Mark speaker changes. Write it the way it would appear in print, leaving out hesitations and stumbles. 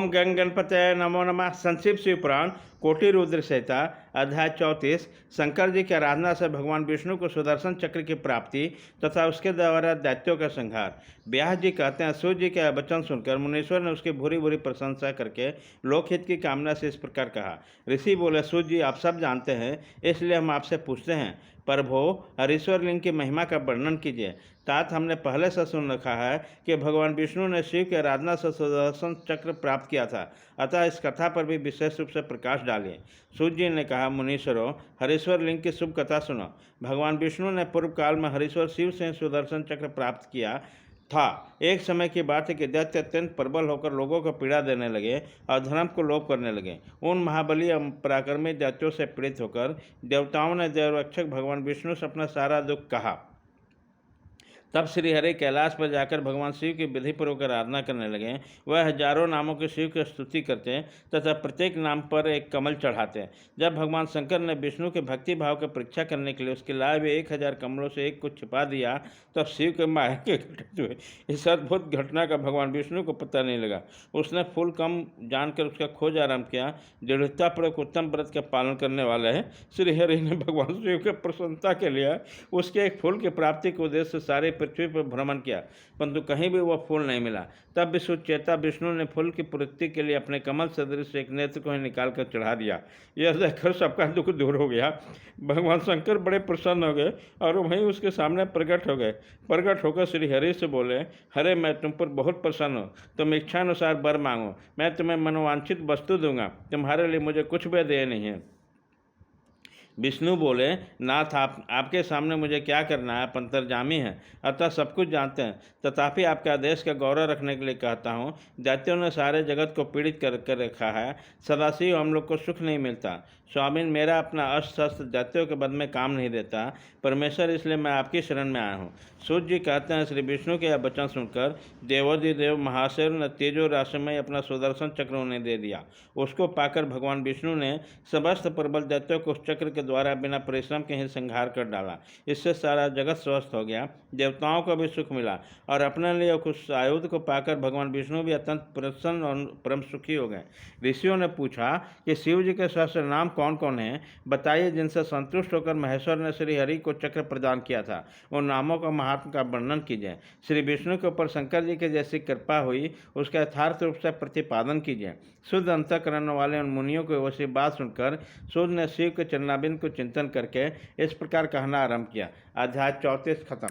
Speaker 1: ओम गंग गणपतये नमो नमः। संक्षिप्त शिव पुराण कोटि रुद्र संहिता अध्याय 34। शंकर जी की आराधना से भगवान विष्णु को सुदर्शन चक्र की प्राप्ति तथा उसके द्वारा दैत्यों का संहार। व्यास जी कहते हैं, सूर्य जी का वचन सुनकर मुनीश्वर ने उसकी भूरी भूरी प्रशंसा करके लोकहित की कामना से इस प्रकार कहा। ऋषि बोले, सूर्य जी आप सब जानते हैं, इसलिए हम आपसे पूछते हैं, प्रभो हरीश्वर लिंग की महिमा का वर्णन कीजिए। तात हमने पहले से सुन रखा है कि भगवान विष्णु ने शिव की आराधना से सुदर्शन चक्र प्राप्त किया था, अतः इस कथा पर भी विशेष रूप से प्रकाश डालिए। सूर्य जी ने कहा, मुनीश्वरों, हरीश्वर लिंग की शुभ कथा सुनो। भगवान विष्णु ने पूर्व काल में हरीश्वर शिव से सुदर्शन चक्र प्राप्त किया था। एक समय की बात है कि दैत्य अत्यंत प्रबल होकर लोगों को पीड़ा देने लगे और धर्म को लोप करने लगे। उन महाबली एवं पराक्रमी दैत्यों से पीड़ित होकर देवताओं ने देवरक्षक भगवान विष्णु से अपना सारा दुख कहा। तब श्री हरि कैलाश पर जाकर भगवान शिव की विधिपूर्वक आराधना करने लगे। वह हजारों नामों के शिव की स्तुति करते तथा प्रत्येक नाम पर एक कमल चढ़ाते। जब भगवान शंकर ने विष्णु के भक्ति भाव की परीक्षा करने के लिए उसके लाए हुए 1000 कमलों से एक को छिपा दिया, तब शिव के माया के घटित हुए इस अद्भुत घटना का भगवान विष्णु को पता नहीं लगा। उसने फूल कम जानकर उसका खोज आरंभ किया। दृढ़तापूर्वक उत्तम व्रत का पालन करने वाले हैं श्री हरि ने भगवान शिव की प्रसन्नता के लिए उसके एक फूल की प्राप्ति के उद्देश्य से सारे पृथ्वी पर भ्रमण किया, परंतु कहीं भी वह फूल नहीं मिला। तब विश्वचेता विष्णु ने फूल की पूर्ति के लिए अपने कमल सदृश एक नेत्र को ही निकाल कर चढ़ा दिया। यह देखकर सबका दुख दूर हो गया। भगवान शंकर बड़े प्रसन्न हो गए और वहीं उसके सामने प्रकट हो गए। प्रकट होकर श्री हरि से बोले, हरे मैं तुम पर बहुत प्रसन्न हूँ, तुम इच्छानुसार वर मांगो, मैं तुम्हें मनोवांछित वस्तु दूंगा, तुम्हारे लिए मुझे कुछ भी देय नहीं है। विष्णु बोले, नाथ आपके सामने मुझे क्या करना है, आप अंतर्जामी हैं, अतः सब कुछ जानते हैं, तथापि आपके आदेश का गौरव रखने के लिए कहता हूँ। दैत्यों ने सारे जगत को पीड़ित कर रखा है, सदाशिव हम लोग को सुख नहीं मिलता। स्वामीन, मेरा अपना अस्त्र शस्त्र दैत्यों के बद में काम नहीं देता। परमेश्वर, इसलिए मैं आपकी शरण में आया हूँ। सूर्य जी कहते हैं, श्री विष्णु के यह वचन सुनकर देवोदिदेव महाशय ने तेजो राशि में अपना सुदर्शन चक्र उन्हें दे दिया। उसको पाकर भगवान विष्णु ने समस्त प्रबल दैत्यों को उस चक्र के द्वारा बिना परिश्रम के ही संहार कर डाला। इससे सारा जगत स्वस्थ हो गया, देवताओं को भी सुख मिला और अपने लिए उस आयुध को पाकर भगवान विष्णु भी अत्यंत प्रसन्न और परम सुखी हो गए। ऋषियों ने पूछा कि शिव जी के सहस्त्र नाम कौन कौन हैं, बताइए, जिनसे संतुष्ट होकर महेश्वर ने श्री हरि को चक्र प्रदान किया था। उन नामों का महात्म का वर्णन कीजिए। श्री विष्णु के ऊपर शंकर जी की जैसी कृपा हुई उसका यथार्थ रूप से प्रतिपादन कीजिए। शुद्ध अंतःकरण वाले उन मुनियों को वैसी बात सुनकर सूर्य ने शिव के चरणाबिंद को चिंतन करके इस प्रकार कहना आरंभ किया। अध्याय 34 खत्म।